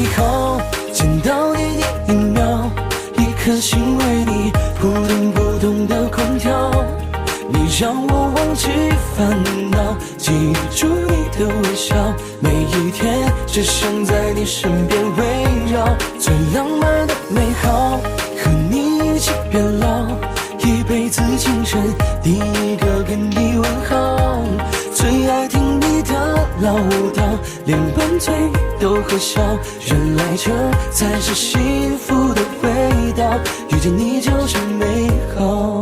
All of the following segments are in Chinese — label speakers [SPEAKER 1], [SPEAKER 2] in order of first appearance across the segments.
[SPEAKER 1] 美好，见到你第一秒，一颗心为你扑通扑通的狂跳。你让我忘记烦恼，记住你的微笑，每一天只想在你身边围绕。最浪漫的美好，和你一起变老，一辈子清晨第一个跟你问好。最爱听你的老调，连拌嘴都会笑，原来这才是幸福的味道，遇见你就是美好。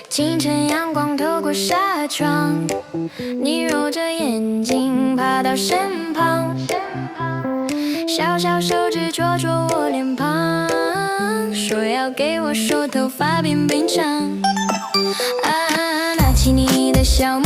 [SPEAKER 2] 清晨阳光透过纱窗，你揉着眼睛爬到身旁，小小手指戳戳我脸庞，说要给我说头发变长。啊，拿起你的小